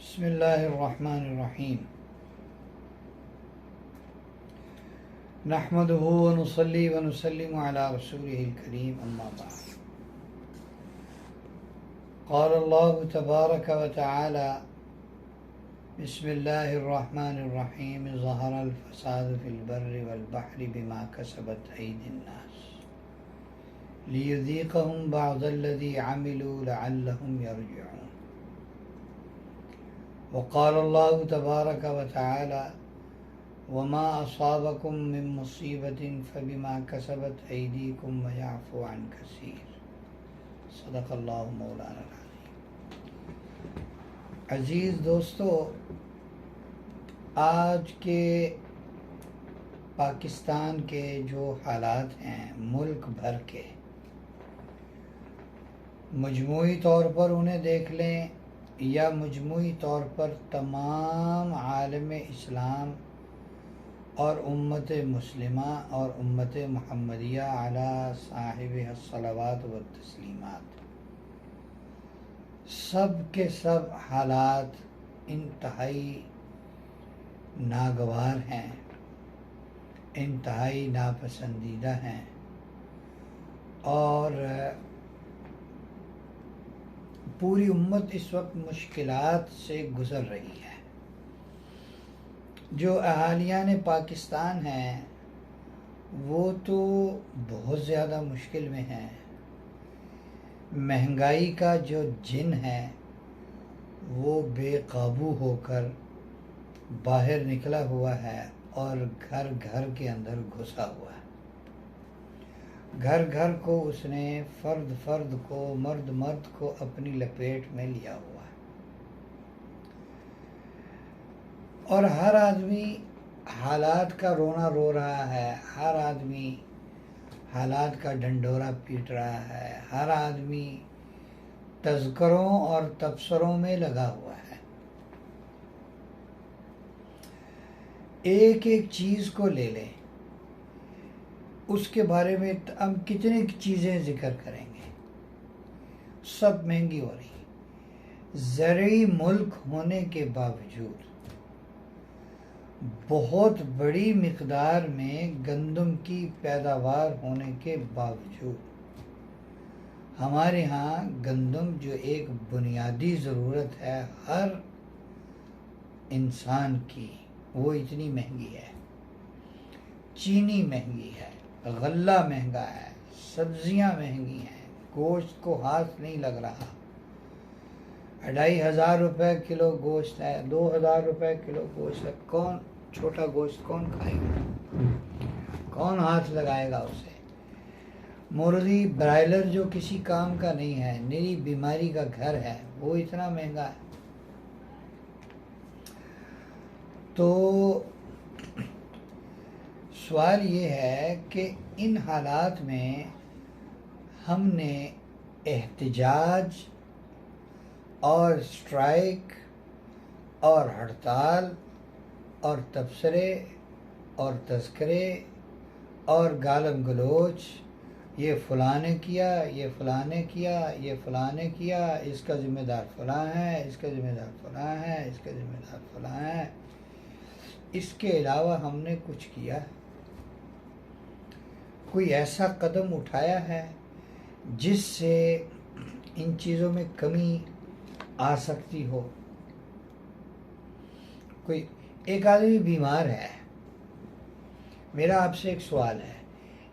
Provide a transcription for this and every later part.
बिस्मिल्लाहिर्रहमानिर्रहीम नहमदुहु व नुसल्ली व नुसल्लिमु अला रसूलिहिल करीम अम्मा बाद क़ाल अल्लाहु तबारक व तआला बिस्मिल्लाहिर्रहमानिर्रहीम ज़हरल फ़सादु फ़िल बर्रि वल बहरि बिमा कसबत अयदिन नास लियुज़ीक़हुम बअज़ल्लज़ी अमिलू लअल्लहुम यरजिऊन वक़ाल अल्लाहु तबारक व तआला वमा असाबकुम मिन मुसीबतिन फबिमा कसबत अयदीकुम व यअफ़ु अन कसीर सदक़ल्लाहु मौलाना अज़ीम। अज़ीज़ दोस्तों, आज के पाकिस्तान के जो हालात हैं मुल्क भर के, मजमूई तौर पर उन्हें देख लें या मजमूई तौर पर तमाम आलम इस्लाम और उम्मत मुस्लिमा और उम्मत मुहम्मदिया अला साहिबिहा सलावत व तस्लीमात, सब के सब हालात इंतहाई नागवार हैं, इंतहाई नापसंदीदा हैं और पूरी उम्मत इस वक्त मुश्किलात से गुज़र रही है। जो अहालियान पाकिस्तान हैं वो तो बहुत ज़्यादा मुश्किल में हैं। महंगाई का जो जिन है वो बेकाबू होकर बाहर निकला हुआ है और घर घर के अंदर घुसा हुआ है। घर घर को उसने फ़र्द फ़र्द को, मर्द मर्द को अपनी लपेट में लिया हुआ है और हर आदमी हालात का रोना रो रहा है, हर आदमी हालात का ढंढोरा पीट रहा है, हर आदमी तज़किरों और तबसरों में लगा हुआ है। एक एक चीज़ को ले लें, उसके बारे में हम कितनी चीज़ें ज़िक्र करेंगे, सब महंगी हो रही। ज़रई मुल्क होने के बावजूद, बहुत बड़ी मिक़दार में गंदम की पैदावार होने के बावजूद हमारे यहाँ गंदम जो एक बुनियादी ज़रूरत है हर इंसान की, वो इतनी महंगी है। चीनी महंगी है, गल्ला महंगा है, सब्जियां महंगी हैं, गोश्त को हाथ नहीं लग रहा। 2500 रुपये किलो गोश्त है, 2000 रुपये किलो गोश्त है। कौन छोटा गोश्त कौन खाएगा, कौन हाथ लगाएगा उसे। मुर्गी ब्रायलर जो किसी काम का नहीं है, निरी बीमारी का घर है, वो इतना महंगा है। तो सवाल ये है कि इन हालात में हमने एहतिजाज और स्ट्राइक और हड़ताल और तबसरे और तज़किरे और गालम गलोच, ये फ़लाँ ने किया, ये फ़लाँ ने किया, ये फ़लाँ ने किया, इसका ज़िम्मेदार फ़लाँ है, इसका ज़िम्मेदार फ़लाँ है, इसका ज़िम्मेदार फ़लाँ है। इसके अलावा हमने कुछ किया, कोई ऐसा कदम उठाया है जिससे इन चीज़ों में कमी आ सकती हो। कोई एक आदमी बीमार है, मेरा आपसे एक सवाल है,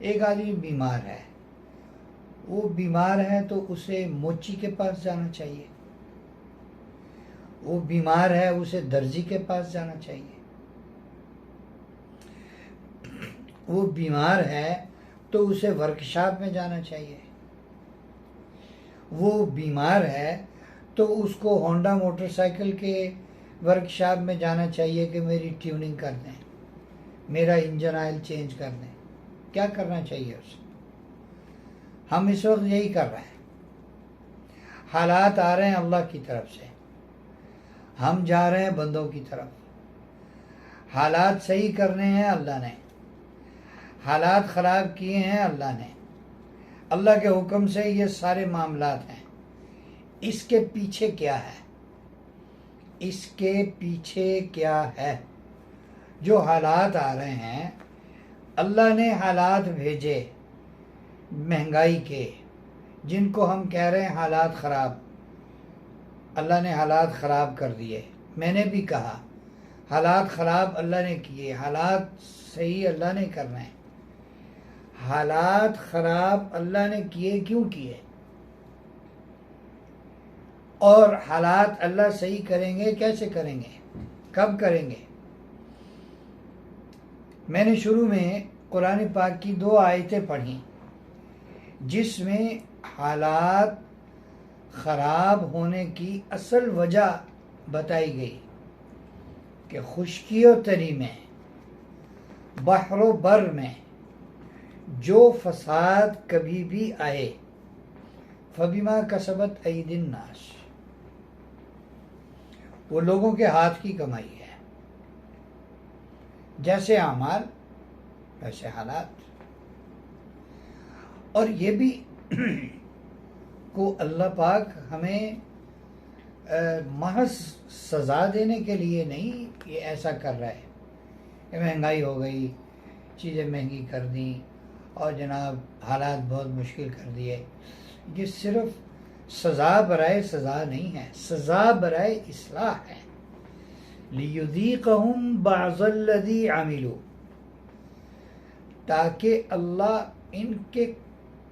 एक आदमी बीमार है, वो बीमार है तो उसे मोची के पास जाना चाहिए, वो बीमार है उसे दर्जी के पास जाना चाहिए, वो बीमार है तो उसे वर्कशॉप में जाना चाहिए, वो बीमार है तो उसको होंडा मोटरसाइकिल के वर्कशॉप में जाना चाहिए कि मेरी ट्यूनिंग कर दें, मेरा इंजन ऑयल चेंज कर दें। क्या करना चाहिए उसे? हम इस वक्त यही कर रहे हैं। हालात आ रहे हैं अल्लाह की तरफ से, हम जा रहे हैं बंदों की तरफ। हालात सही करने हैं अल्लाह ने, हालात ख़राब किए हैं अल्लाह ने। अल्लाह के हुक्म से ये सारे मामलात हैं। इसके पीछे क्या है? इसके पीछे क्या है। जो हालात आ रहे हैं, अल्लाह ने हालात भेजे महंगाई के, जिनको हम कह रहे हैं हालात ख़राब, अल्लाह ने हालात ख़राब कर दिए। मैंने भी कहा हालात ख़राब अल्लाह ने किए, हालात सही अल्लाह ने करना है। हालात ख़राब अल्लाह ने किए, क्यों किए, और हालात अल्लाह सही करेंगे, कैसे करेंगे, कब करेंगे। मैंने शुरू में कुरान पाक की 2 आयतें पढ़ी जिसमें हालात ख़राब होने की असल वजह बताई गई कि खुश्की और तरी में, बहरो बर में जो फसाद कभी भी आए, फबिमा कसबत ऐदिन नास, वो लोगों के हाथ की कमाई है। जैसे अमाल वैसे हालात। और ये भी को अल्लाह पाक हमें महज सज़ा देने के लिए नहीं ये ऐसा कर रहा है। महंगाई हो गई, चीज़ें महंगी कर दी और जनाब हालात बहुत मुश्किल कर दिए, ये सिर्फ सज़ा बराए सज़ा नहीं है, सज़ा बराए इस्लाह है। लियुज़ीक़हुम बअज़ल्लज़ी अमिलू, ताकि अल्लाह इनके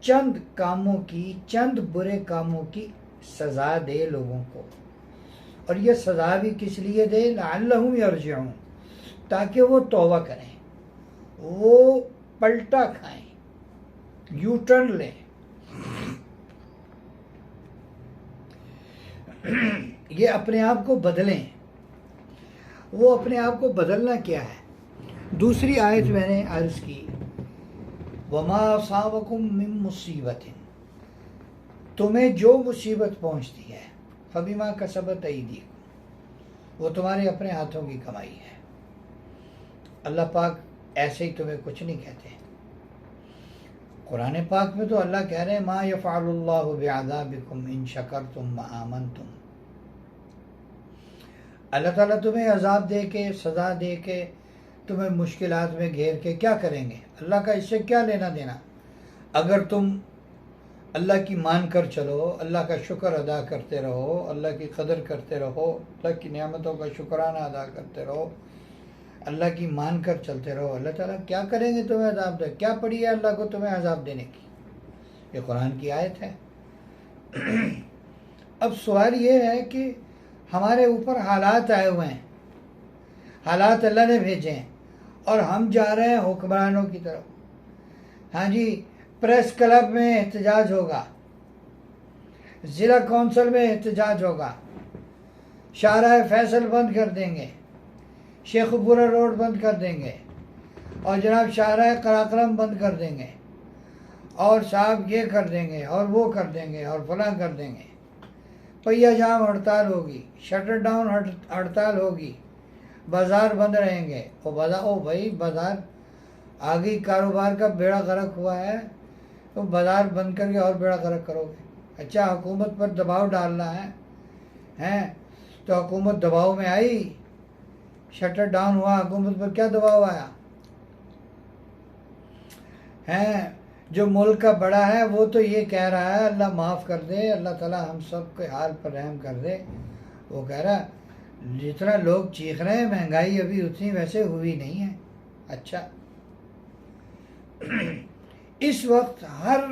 चंद कामों की, चंद बुरे कामों की सज़ा दे लोगों को। और ये सज़ा भी किस लिए दे, लअल्लहुम यरजिऊन, ताकि वो तौबा करें, वो पलटा खाएं, यू टर्न लें। ये अपने आप को बदलें। वो अपने आप को बदलना क्या है। दूसरी आयत मैंने अर्ज़ की, वमा असाबकुम मिन मुसीबतिन, तुम्हें जो मुसीबत पहुंचती है, फबिमा कसबत ऐदीकुम, वो तुम्हारे अपने हाथों की कमाई है। अल्लाह पाक ऐसे ही तुम्हें कुछ नहीं कहते। कुरान पाक में तो अल्लाह कह रहे हैं, मा यफ़अलुल्लाहु बिअज़ाबिकुम इन शकरतुम व आमनतुम, अल्लाह ताला तुम्हें अजाब दे के, सज़ा दे के, तुम्हें मुश्किलात में घेर के क्या करेंगे। अल्लाह का इससे क्या लेना देना। अगर तुम अल्लाह की मान कर चलो, अल्लाह का शुक्र अदा करते रहो, अल्लाह की कदर करते रहो, अल्लाह की नेमतों का शुक्राना अदा करते रहो, अल्लाह की मान कर चलते रहो, अल्लाह ताला क्या करेंगे, तुम्हें अजाब दे। क्या पड़ी है अल्लाह को तुम्हें अजाब देने की, ये कुरान की आयत है। अब सवाल ये है कि हमारे ऊपर हालात आए हुए हैं, हालात अल्लाह ने भेजे हैं और हम जा रहे हैं हुक्मरानों की तरफ। हाँ जी, प्रेस क्लब में एहतजाज होगा, ज़िला कौंसिल में एहतजाज होगा, शाहराह फैसल बंद कर देंगे, शेखुपुरा रोड बंद कर देंगे, और जनाब शाहराह कराक्रम बंद कर देंगे, और साहब ये कर देंगे और वो कर देंगे और फलां कर देंगे। पहिया जाम हड़ताल होगी, शटर डाउन हड़ताल होगी, बाज़ार बंद रहेंगे। ओ भाई बाज़ार आगे कारोबार का बेड़ा गर्क हुआ है, तो बाज़ार बंद करके और बेड़ा गर्क करोगे। अच्छा, हुकूमत पर दबाव डालना है, हैं तो हुकूमत दबाव में आई, शटर डाउन हुआ, हुकूमत पर क्या दबाव आया है। जो मुल्क का बड़ा है वो तो ये कह रहा है अल्लाह माफ़ कर दे, अल्लाह ताला हम सब के हाल पर रहम कर दे। वो कह रहा जितना लोग चीख रहे हैं महंगाई अभी उतनी वैसे हुई नहीं है। अच्छा, इस वक्त हर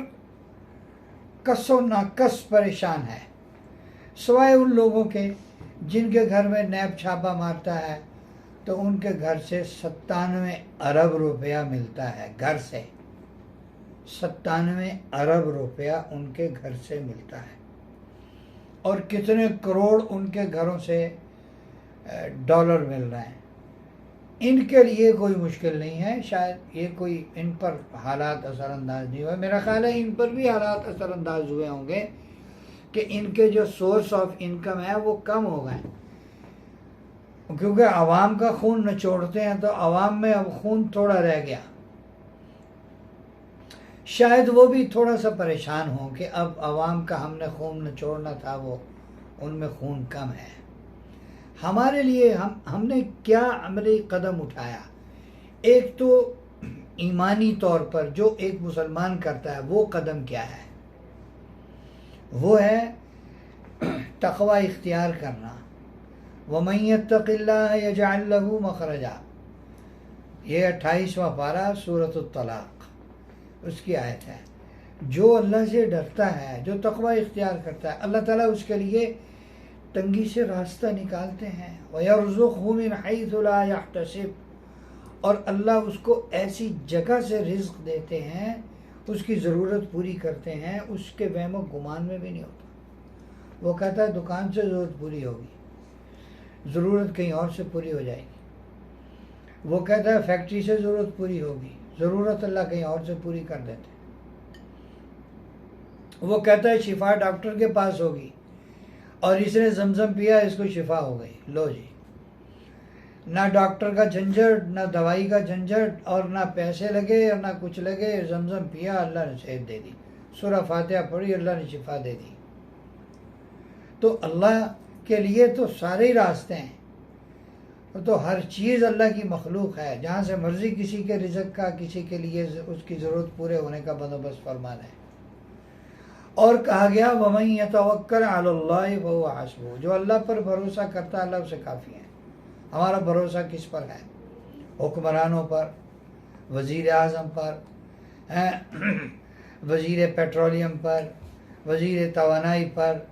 कसो नाकस परेशान है, सिवाय उन लोगों के जिनके घर में नैब छापा मारता है तो उनके घर से 97 अरब रुपया मिलता है। घर से 97 अरब रुपया उनके घर से मिलता है, और कितने करोड़ उनके घरों से डॉलर मिल रहे हैं। इनके लिए कोई मुश्किल नहीं है, शायद ये कोई इन पर हालात असरअंदाज नहीं हुए। मेरा ख्याल है इन पर भी हालात असरअंदाज हुए होंगे कि इनके जो सोर्स ऑफ इनकम है वो कम हो गए, क्योंकि आवाम का खून निचोड़ते हैं तो आवाम में अब खून थोड़ा रह गया। शायद वो भी थोड़ा सा परेशान हो कि अब आवाम का हमने खून निचोड़ना था, वो उनमें खून कम है। हमारे लिए हमने क्या अमली कदम उठाया। एक तो ईमानी तौर पर जो एक मुसलमान करता है वो कदम क्या है, वो है तक़वा इख्तियार करना। वमन यत्तक़िल्लाह यजअल लहू मखरजा, ये 28वां पारा सूरत तलाक उसकी आयत है। जो अल्लाह से डरता है, जो तक़वा इख्तियार करता है, अल्लाह ताला उसके लिए तंगी से रास्ता निकालते हैं। वयरज़ुक़हु मिन हैथु ला यहतसिब, और अल्लाह उसको ऐसी जगह से रिज़्क़ देते हैं, उसकी ज़रूरत पूरी करते हैं, उसके वहम गुमान में भी नहीं होता। वो कहता है दुकान से ज़रूरत पूरी होगी, ज़रूरत कहीं और से पूरी हो जाएगी। वो कहता है फैक्ट्री से ज़रूरत पूरी होगी, ज़रूरत अल्लाह कहीं और से पूरी कर देते। वो कहता है शिफा डॉक्टर के पास होगी, और इसने जमजम पिया, इसको शिफा हो गई। लो जी, ना डॉक्टर का झंझट, ना दवाई का झंझट, और ना पैसे लगे और ना कुछ लगे। जमजम पिया, अल्लाह ने सेहत दे दी, सूरह फातिहा पढ़ी, अल्लाह ने शिफा दे दी। तो अल्लाह के लिए तो सारे ही रास्ते हैं, तो हर चीज़ अल्लाह की मखलूक है। जहाँ से मर्जी किसी के रिज़्क़ का, किसी के लिए उसकी ज़रूरत पूरे होने का बंदोबस्त फरमाना है। और कहा गया वमन यतवक्कल अलल्लाहि फहुव हस्बुह, जो अल्लाह पर भरोसा करता है अल्लाह उसे काफ़ी है। हमारा भरोसा किस पर है? हुक्मरानों पर, वज़ीर आज़म पर, वज़ीर पेट्रोलियम पर, वज़ीर तवानाई पर,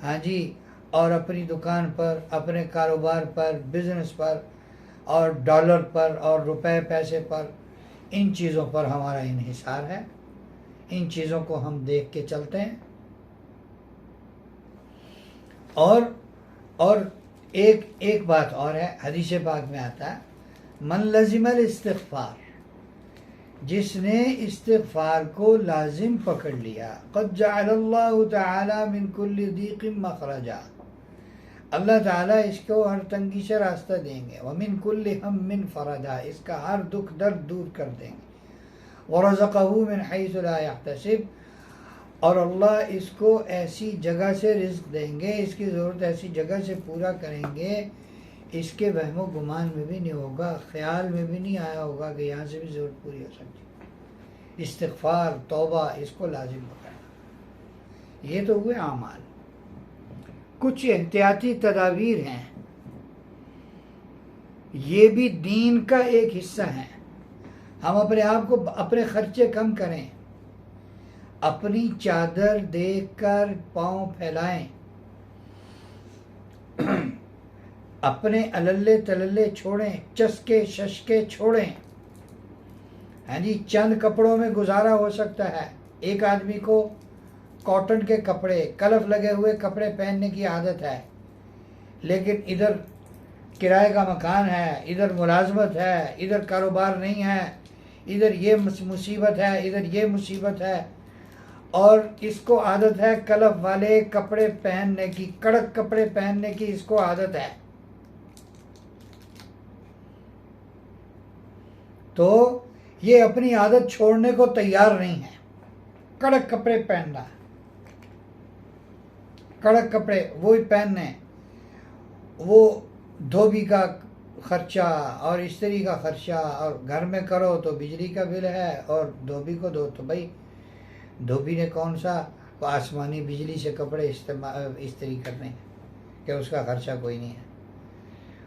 हाँ जी, और अपनी दुकान पर, अपने कारोबार पर, बिज़नेस पर, और डॉलर पर, और रुपए पैसे पर। इन चीज़ों पर हमारा इन्हिसार है, इन चीज़ों को हम देख के चलते हैं। और एक बात और है, हदीस पाक में आता है मन लज़िमल इस्तिग़फ़ार, जिसने इस्तिग़फ़ार को लाजिम पकड़ लिया, क़द जअलल्लाहु तआला मिन कुल्लि दीक़िन मख़रजा, अल्लाह ताला इसको हर तंगी से रास्ता देंगे। व मिन कुल्लि हम्मिन फ़रजा, इसका हर दुख दर्द दूर कर देंगे। वरज़क़हु मिन हैसु ला यहतसिब, और अल्लाह इसको ऐसी जगह से रिज़्क़ देंगे, इसकी ज़रूरत ऐसी जगह से पूरा करेंगे, इसके वहमो गुमान में भी नहीं होगा, ख्याल में भी नहीं आया होगा कि यहाँ से भी ज़रूरत पूरी हो सकती। इस्तिग़फ़ार, तौबा, इसको लाजिम पकड़ना। ये तो हुए आमाल। कुछ एहतियाती तदाबीर हैं, ये भी दीन का एक हिस्सा है। हम अपने आप को, अपने खर्चे कम करें, अपनी चादर देखकर पांव फैलाएं, अपने अलल्ले तलल्ले छोड़ें, चस्के शशके छोड़ें। हाँ जी, चंद कपड़ों में गुजारा हो सकता है। एक आदमी को कॉटन के कपड़े, कलफ लगे हुए कपड़े पहनने की आदत है, लेकिन इधर किराए का मकान है, इधर मुलाजमत है, इधर कारोबार नहीं है, इधर ये मुसीबत है, इधर ये मुसीबत है, और इसको आदत है कलफ वाले कपड़े पहनने की, कड़क कपड़े पहनने की इसको आदत है। तो ये अपनी आदत छोड़ने को तैयार नहीं है, कड़क कपड़े पहनना, कड़क कपड़े वो ही पहनने। वो धोबी का खर्चा और इस्त्री का खर्चा, और घर में करो तो बिजली का बिल है, और धोबी को दो तो भाई धोबी ने कौन सा आसमानी बिजली से कपड़े इस्त्री करने हैं कि उसका खर्चा कोई नहीं है।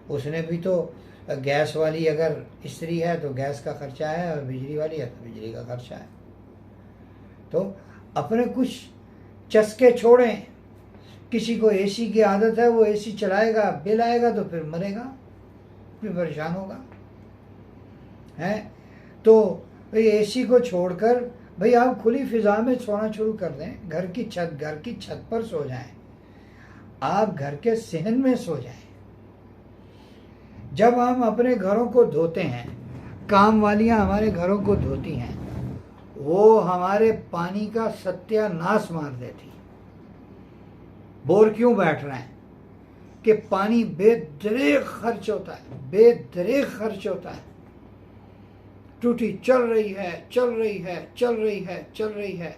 उसने भी तो गैस वाली अगर इस्त्री है तो गैस का खर्चा है, और बिजली वाली है तो बिजली का खर्चा है। तो अपने कुछ चस्के छोड़ें। किसी को एसी की आदत है, वो एसी चलाएगा, बिल आएगा तो फिर मरेगा, फिर परेशान होगा, है। तो भाई एसी को छोड़कर भाई आप खुली फिजा में सोना शुरू कर दें। घर की छत पर सो जाएं, आप घर के सहन में सो जाएं। जब हम अपने घरों को धोते हैं, काम वालियां हमारे घरों को धोती हैं, वो हमारे पानी का सत्यानाश मार देती। बोर क्यों बैठ रहे हैं कि पानी बेदरेग खर्च होता है, बेदरेग खर्च होता है। टूटी चल रही है, चल रही है, चल रही है, चल रही है,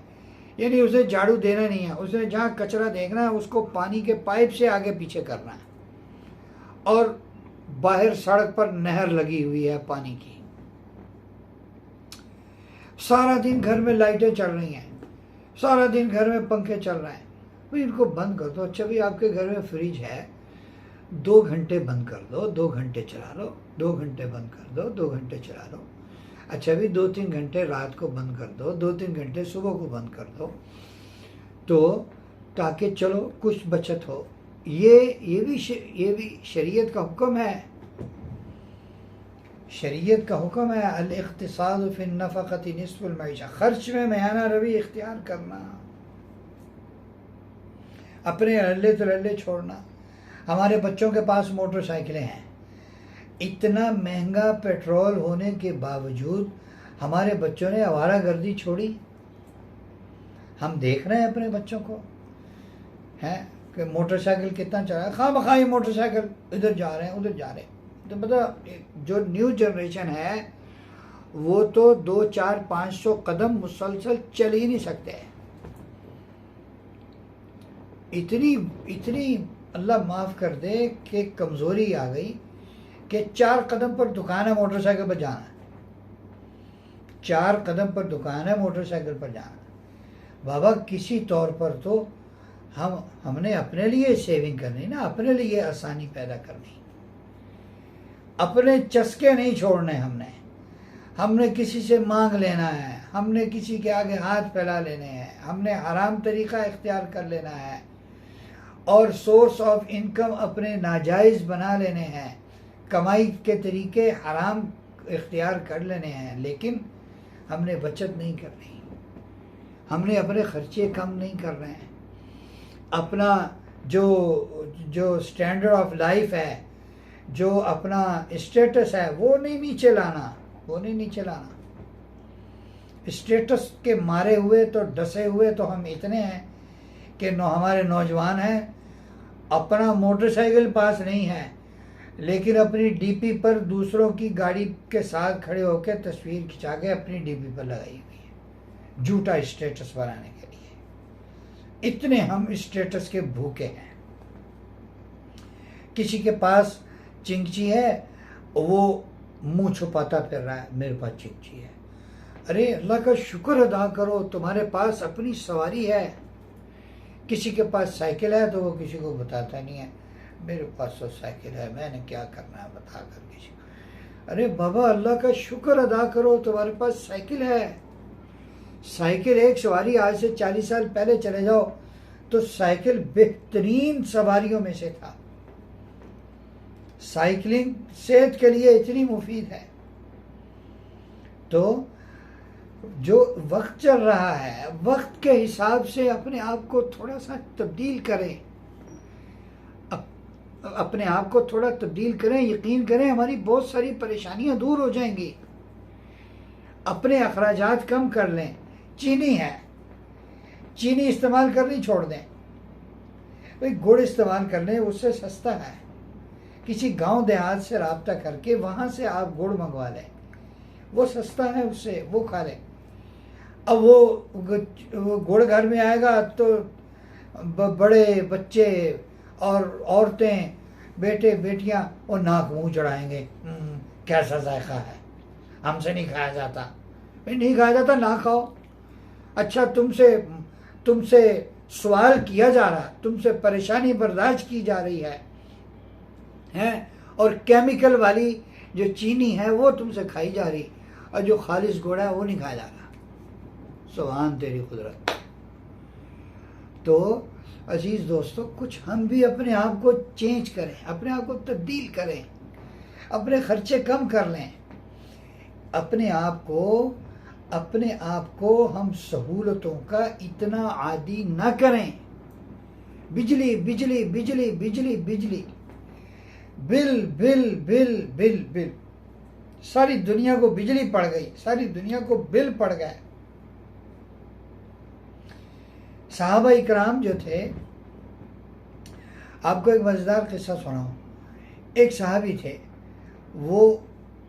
यानी उसे झाड़ू देना नहीं है, उसने जहाँ कचरा देखना है उसको पानी के पाइप से आगे पीछे करना है। और बाहर सड़क पर नहर लगी हुई है पानी की, सारा दिन घर में लाइटें चल रही हैं, सारा दिन घर में पंखे चल रहे हैं, भाई इनको बंद कर दो। अच्छा भाई आपके घर में फ्रिज है, 2 घंटे बंद कर दो, 2 घंटे चला लो, 2 घंटे बंद कर दो, 2 घंटे चला लो। अच्छा भी 2-3 घंटे रात को बंद कर दो, 2-3 घंटे सुबह को बंद कर दो, तो ताकि चलो कुछ बचत हो। ये भी शरीयत का हुक्म है। शरीयत का हुक्म है अल-इक़्तिसाद फ़ी नफ़क़ति निस्फ़ुल मईशा, खर्च में मयाना रवि इख्तियार करना, अपने अल्ले तल्ले छोड़ना। हमारे बच्चों के पास मोटरसाइकिलें हैं, इतना महंगा पेट्रोल होने के बावजूद हमारे बच्चों ने आवारागर्दी छोड़ी। हम देख रहे हैं अपने बच्चों को, हैं कि मोटरसाइकिल कितना चला, खामखाई मोटरसाइकिल, इधर जा रहे हैं उधर जा रहे हैं। तो मतलब जो न्यू जनरेशन है वो तो 200-400-500 कदम मुसलसल चल ही नहीं सकते। इतनी अल्लाह माफ़ कर दे कि कमज़ोरी आ गई कि 4 कदम पर दुकान है, मोटरसाइकिल पर जाना है, 4 कदम पर दुकान है, मोटरसाइकिल पर जाना। बाबा किसी तौर पर तो हमने अपने लिए सेविंग करनी ना, अपने लिए आसानी पैदा करनी, अपने चस्के नहीं छोड़ने। हमने किसी से मांग लेना है, हमने किसी के आगे हाथ फैला लेने हैं, हमने हराम तरीका इख्तियार कर लेना है और सोर्स ऑफ इनकम अपने नाजायज़ बना लेने हैं, कमाई के तरीके हराम इख्तियार कर लेने हैं। लेकिन हमने बचत नहीं करनी, हमने अपने खर्चे कम नहीं कर रहे हैं, अपना जो स्टैंडर्ड ऑफ लाइफ है, जो अपना स्टेटस है वो नहीं नीचे लाना। स्टेटस के मारे हुए तो डसे हुए तो हम इतने हैं कि हमारे नौजवान हैं, अपना मोटरसाइकिल पास नहीं है लेकिन अपनी डीपी पर दूसरों की गाड़ी के साथ खड़े होकर तस्वीर खिंचा के अपनी डीपी पर लगाई हुई है, झूठा स्टेटस बनाने के लिए। इतने हम स्टेटस के भूखे हैं। किसी के पास चिंची है, वो मुंह छुपाता फिर रहा है, मेरे पास चिंची है। अरे अल्लाह का शुक्र अदा करो, तुम्हारे पास अपनी सवारी है। किसी के पास साइकिल है तो वो किसी को बताता नहीं है, मेरे पास तो साइकिल है, मैंने क्या करना है बता कर किसी को। अरे बाबा अल्लाह का शुक्र अदा करो, तुम्हारे पास साइकिल है। साइकिल एक सवारी, आज से 40 साल पहले चले जाओ तो साइकिल बेहतरीन सवारियों में से था। साइकिलिंग सेहत के लिए इतनी मुफीद है। तो जो वक्त चल रहा है, वक्त के हिसाब से अपने आप को थोड़ा सा तब्दील करें, अपने आप को थोड़ा तब्दील करें। यकीन करें हमारी बहुत सारी परेशानियां दूर हो जाएंगी। अपने अखराजात कम कर लें। चीनी है, चीनी इस्तेमाल करनी छोड़ दें। भाई गुड़ इस्तेमाल कर लें, उससे सस्ता है। किसी गांव देहात से रब्ता करके वहां से आप गुड़ मंगवा लें, वो सस्ता है, उससे वो खा लें। अब वो गुड़ घर में आएगा तो बड़े बच्चे और औरतें, बेटे बेटियां और नाक मुंह चढ़ाएंगे, कैसा जायका है, हमसे नहीं खाया जाता। भाई नहीं खाया जाता, ना खाओ। अच्छा तुमसे सवाल किया जा रहा, तुमसे परेशानी बर्दाश्त की जा रही है और केमिकल वाली जो चीनी है वो तुमसे खाई जा रही, और जो खालिश गुड़ है वो नहीं खाया जा रहा। सुभान तेरी कुदरत। तो अजीज दोस्तों, कुछ हम भी अपने आप को चेंज करें, अपने आप को तब्दील करें, अपने खर्चे कम कर लें, अपने आप को हम सहूलतों का इतना आदी न करें। बिजली बिजली बिजली बिजली बिजली, bill bill bill bill bill, सारी दुनिया को बिजली पड़ गई, सारी दुनिया को बिल पड़ गए। सहाबा इकराम जो थे, आपको एक मजेदार किस्सा सुनाऊं। एक सहाबी थे, वो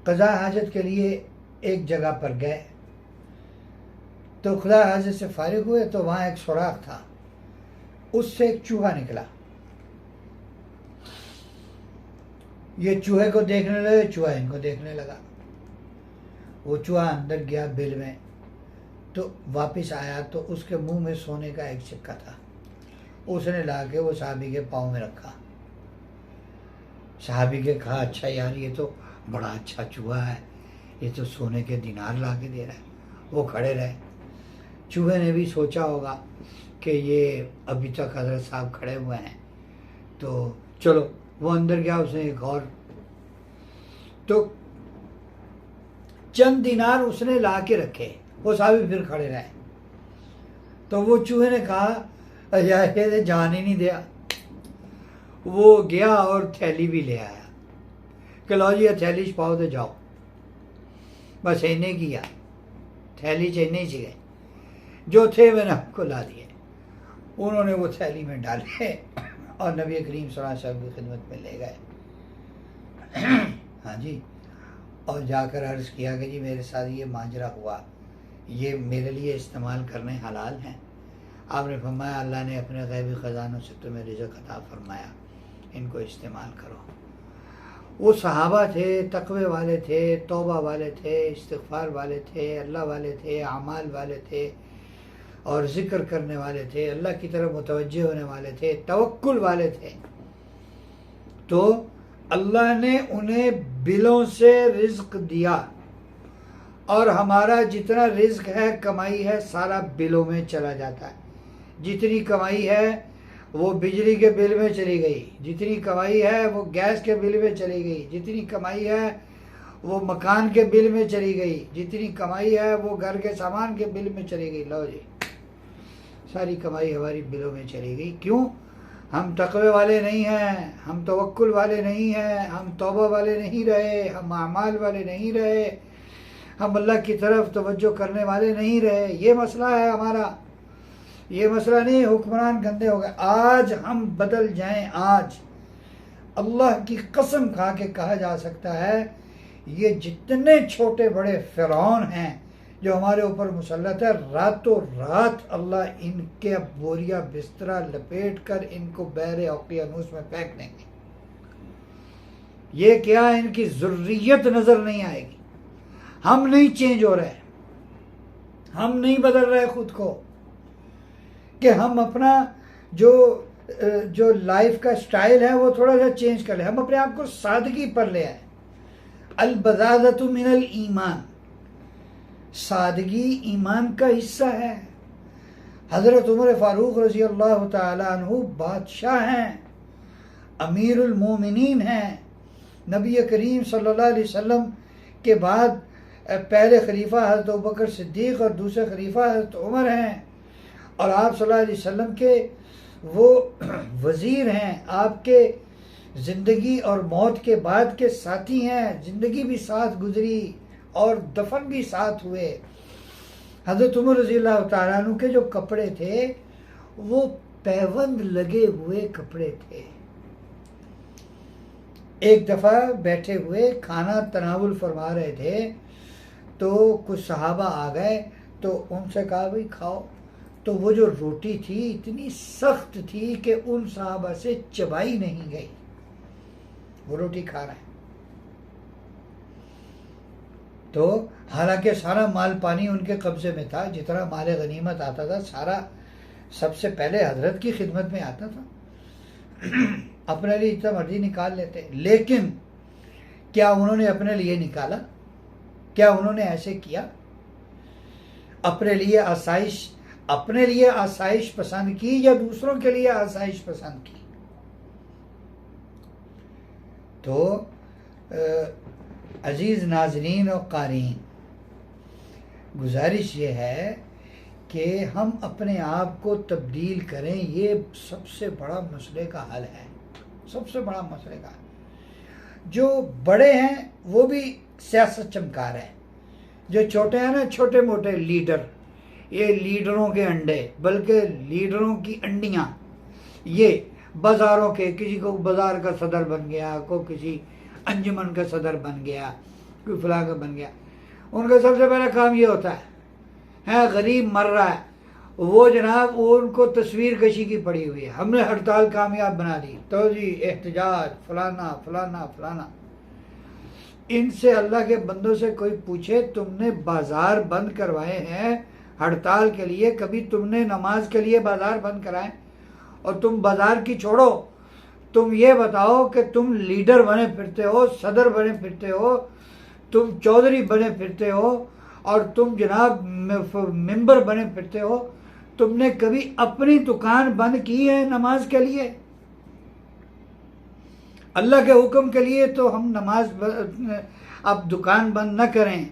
क़ज़ा हाजत के लिए एक जगह पर गए, तो क़ज़ा हाजत से फारिग हुए तो वहाँ एक सुराख था, उससे एक चूहा निकला। ये चूहे को देखने लगे, चूहा इनको देखने लगा। वो चूहा अंदर गया बिल में, तो वापस आया तो उसके मुंह में सोने का एक सिक्का था। उसने ला के वो साहबी के पाँव में रखा। साहबी के कहा, अच्छा यार ये तो बड़ा अच्छा चूहा है, ये तो सोने के दिनार ला के दे रहा है। वो खड़े रहे। चूहे ने भी सोचा होगा कि ये अभी तक हजरत साहब खड़े हुए हैं, तो चलो। वो अंदर गया, उसने एक और, तो चंद दिनार उसने ला के रखे। वो साहबी फिर खड़े रहे। तो वो चूहे ने कहा, यार ये जान ही नहीं दिया। वो गया और थैली भी ले आया कि लो जी थैली छपाओ तो जाओ। बस इन्हें किया, थैली च इन्हें च गए जो थे मैंने आपको ला दिए। उन्होंने वो थैली में डाले और नबी करीम सल्लल्लाहु अलैहि वसल्लम की खिदमत में ले गए। हाँ जी। और जाकर अर्ज़ किया कि जी मेरे साथ ये माजरा हुआ, ये मेरे लिए इस्तेमाल करने हलाल हैं। आपने फरमाया अल्लाह ने अपने गैबी ख़जानों से तुम्हें रिज़्क़ अता फरमाया, इनको इस्तेमाल करो। वो सहाबा थे, तकवे वाले थे, तौबा वाले थे, इस्तिग़फ़ार वाले थे, अल्लाह वाले थे, अमाल वाले थे और ज़िक्र करने वाले थे, अल्लाह की तरफ मुतवज्जे होने वाले थे, तवक्कुल वाले थे। तो अल्लाह ने उन्हें बिलों से रिज़्क़ दिया और हमारा जितना रिज़्क़ है, कमाई है, सारा बिलों में चला जाता है। जितनी कमाई है वो बिजली के बिल में चली गई, जितनी कमाई है वो गैस के बिल में चली गई, जितनी कमाई है वो मकान के बिल में चली गई, जितनी कमाई है वो घर के सामान के बिल में चली गई। लो जी, सारी कमाई हमारी बिलों में चली गई। क्यों? हम तकवे वाले नहीं हैं, हम तवक्कुल वाले नहीं हैं, हम तौबा वाले नहीं रहे, हम अमाल वाले नहीं रहे, हम अल्लाह की तरफ तवज्जो करने वाले नहीं रहे। ये मसला है हमारा, ये मसला नहीं हुक्मरान गंदे हो गए। आज हम बदल जाएं, आज अल्लाह की कसम खा के कहा जा सकता है ये जितने छोटे बड़े फ़िरौन हैं जो हमारे ऊपर मुसल्लत है, रातों रात अल्लाह इनके बोरिया बिस्तरा लपेट कर इनको बहरे ओकियानूस में फेंक देंगे। ये क्या, इनकी ज़ुर्रियत नज़र नहीं आएगी। हम नहीं चेंज हो रहे, हम नहीं बदल रहे खुद को कि हम अपना जो लाइफ का स्टाइल है वो थोड़ा सा चेंज कर ले, हम अपने आप को सादगी पर ले आए। अल-बज़ाज़तु मिनल ईमान, सादगी ईमान का हिस्सा है। हज़रत उमर फ़ारूक रज़ी अल्लाह तआला अन्हु बादशाह हैं, अमीरुल मोमिनीन हैं, नबी करीम सल्लल्लाहु अलैहि वसल्लम के बाद पहले खलीफा हज़रत अबू बकर सिद्दीक़ और दूसरे खलीफा हज़रत उमर हैं और आप सल्लल्लाहु अलैहि वसल्लम के वो वज़ीर हैं, आपके ज़िंदगी और मौत के बाद के साथी हैं, ज़िंदगी भी साथ गुजरी और दफन भी साथ हुए। हज़रत उमर रज़ी अल्लाह तआला अन्हु के जो कपड़े थे वो पैबंद लगे हुए कपड़े थे। एक दफ़ा बैठे हुए खाना तनावुल फरमा रहे थे तो कुछ सहाबा आ गए तो उनसे कहा भाई खाओ। तो वो जो रोटी थी इतनी सख्त थी कि उन सहाबा से चबाई नहीं गई। वो रोटी खा रहे हैं तो हालांकि सारा माल पानी उनके कब्जे में था, जितना माल गनीमत आता था सारा सबसे पहले हजरत की खिदमत में आता था। अपने लिए इतना मर्जी निकाल लेते, लेकिन क्या उन्होंने अपने लिए निकाला? क्या उन्होंने ऐसे किया? अपने लिए आसाइश पसंद की या दूसरों के लिए आसाइश पसंद की? तो अजीज़ नाज़रीन और क़ारीन, गुजारिश ये है कि हम अपने आप को तब्दील करें। ये सबसे बड़ा मसले का हल है, सबसे बड़ा मसले का। जो बड़े हैं वो भी सियासत चमकार है, जो छोटे हैं ना, छोटे मोटे लीडर, ये लीडरों के अंडे, बल्कि लीडरों की अंडियां, ये बाज़ारों के, किसी को बाज़ार का सदर बन गया, को किसी अंजुमन का सदर बन गया, कोई फलां का बन गया। उनका सबसे पहला काम ये होता है गरीब मर रहा है वो जनाब उनको तस्वीर कशी की पड़ी हुई है, हमने हड़ताल कामयाब बना दी, तो जी एहतजाज फलाना फलाना फलाना। इनसे अल्लाह के बंदों से कोई पूछे तुमने बाजार बंद करवाए हैं हड़ताल के लिए, कभी तुमने नमाज के लिए बाजार बंद कराए? और तुम बाजार की छोड़ो, तुम ये बताओ कि तुम लीडर बने फिरते हो, सदर बने फिरते हो, तुम चौधरी बने फिरते हो और तुम जनाब मेंबर बने फिरते हो, तुमने कभी अपनी दुकान बंद की है नमाज के लिए? अल्लाह के हुक्म के लिए तो हम नमाज अब दुकान बंद न करें,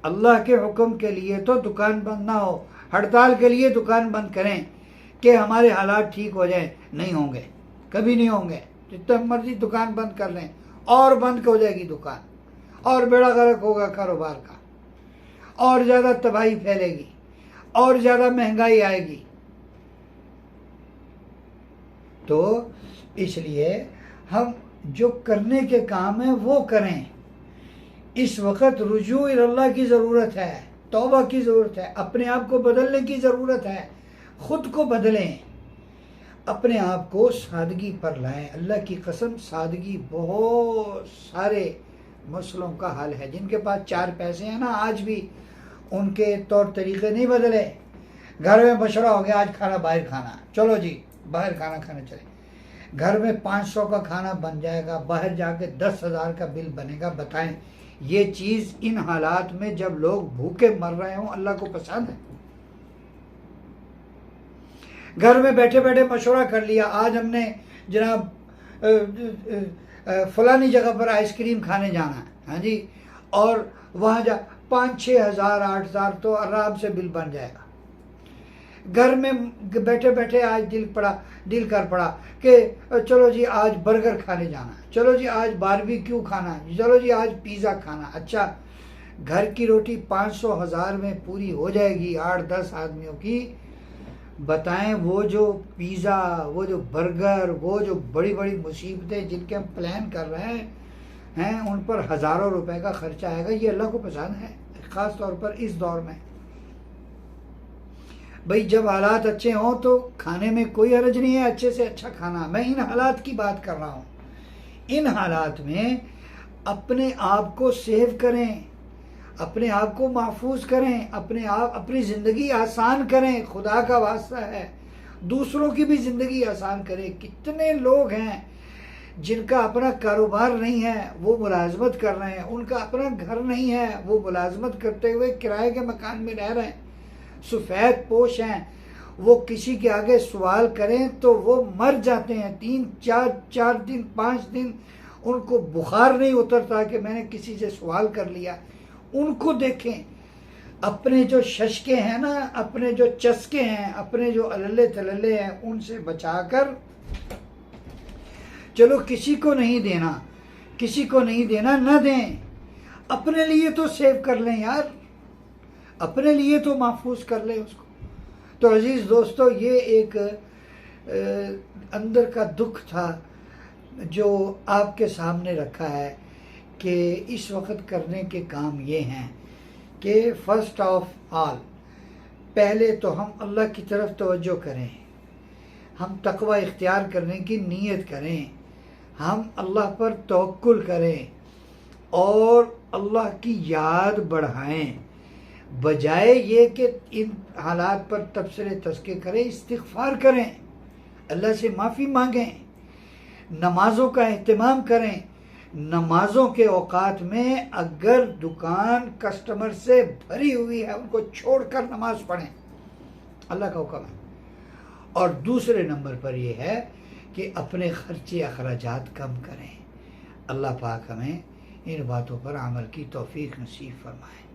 अल्लाह के हुक्म के लिए तो दुकान बंद ना हो, हड़ताल के लिए दुकान बंद करें कि हमारे हालात ठीक हो जाए? नहीं होंगे, कभी नहीं होंगे। जितना मर्जी दुकान बंद कर लें और बंद हो जाएगी दुकान, और बेड़ा गर्क होगा कारोबार का, और ज़्यादा तबाही फैलेगी, और ज़्यादा महंगाई आएगी। तो इसलिए हम जो करने के काम है वो करें। इस वक्त रुजू इल्लाह की ज़रूरत है, तौबा की ज़रूरत है, अपने आप को बदलने की ज़रूरत है। खुद को बदलें, अपने आप को सादगी पर लाएं। अल्लाह की कसम, सादगी बहुत सारे मसलों का हल है। जिनके पास 4 पैसे हैं ना, आज भी उनके तौर तरीके नहीं बदले। घर में मशवरा हो गया आज खाना बाहर खाना, चलो जी बाहर खाना खाने चले। घर में 500 का खाना बन जाएगा, बाहर जाके 10,000 का बिल बनेगा। बताएं ये चीज़ इन हालात में जब लोग भूखे मर रहे हों अल्लाह को पसंद है? घर में बैठे बैठे मशवरा कर लिया, आज हमने जनाब फलानी जगह पर आइसक्रीम खाने जाना है, हाँ जी, और वहाँ जा 5-6 हज़ार 8,000 तो आराम से बिल बन जाएगा। घर में बैठे बैठे आज दिल कर पड़ा कि चलो जी आज बर्गर खाने जाना है, चलो जी आज बारबेक्यू खाना है, चलो जी आज पिज़्ज़ा खाना। अच्छा, घर की रोटी 500-1000 में पूरी हो जाएगी 8-10 आदमियों की। बताएं वो जो पिज़्ज़ा, वो जो बर्गर, वो जो बड़ी बड़ी मुसीबतें जिनके हम प्लान कर रहे हैं उन पर हज़ारों रुपए का खर्चा आएगा। ये अल्लाह को पसंद है, ख़ास तौर पर इस दौर में। भाई जब हालात अच्छे हों तो खाने में कोई हर्ज नहीं है, अच्छे से अच्छा खाना। मैं इन हालात की बात कर रहा हूँ। इन हालात में अपने आप को सेव करें, अपने आप को महफूज करें, अपनी ज़िंदगी आसान करें। खुदा का वास्ता है, दूसरों की भी ज़िंदगी आसान करें। कितने लोग हैं जिनका अपना कारोबार नहीं है, वो मुलाजमत कर रहे हैं, उनका अपना घर नहीं है, वो मुलाजमत करते हुए किराए के मकान में रह रहे हैं, सफ़ेद पोश हैं। वो किसी के आगे सवाल करें तो वो मर जाते हैं। 3-4 दिन 5 दिन उनको बुखार नहीं उतरता कि मैंने किसी से सवाल कर लिया। उनको देखें, अपने जो शशके हैं ना, अपने जो चस्के हैं, अपने जो अल्ले तल्ले हैं, उनसे बचाकर चलो किसी को नहीं देना, किसी को नहीं देना, न दें। अपने लिए तो सेव कर लें यार, अपने लिए तो महफूज कर लें उसको। तो अजीज़ दोस्तों, ये एक अंदर का दुख था जो आपके सामने रखा है कि इस वक्त करने के काम ये हैं कि फ़र्स्ट ऑफ ऑल पहले तो हम अल्लाह की तरफ तवज्जो करें, हम तकवा इख्तियार करने की नीयत करें, हम अल्लाह पर तवक्कुल करें और अल्लाह की याद बढ़ाएं। बजाय ये कि इन हालात पर तबसरे तस्के करें, इस्तिग़फ़ार करें, अल्लाह से माफ़ी मांगें, नमाज़ों का एहतमाम करें। नमाज़ों के औकात में अगर दुकान कस्टमर से भरी हुई है, उनको छोड़कर नमाज पढ़ें, अल्लाह का हुक्म है। और दूसरे नंबर पर यह है कि अपने खर्चे अखराजात कम करें। अल्लाह पाक हमें इन बातों पर अमल की तौफीक नसीब फरमाए।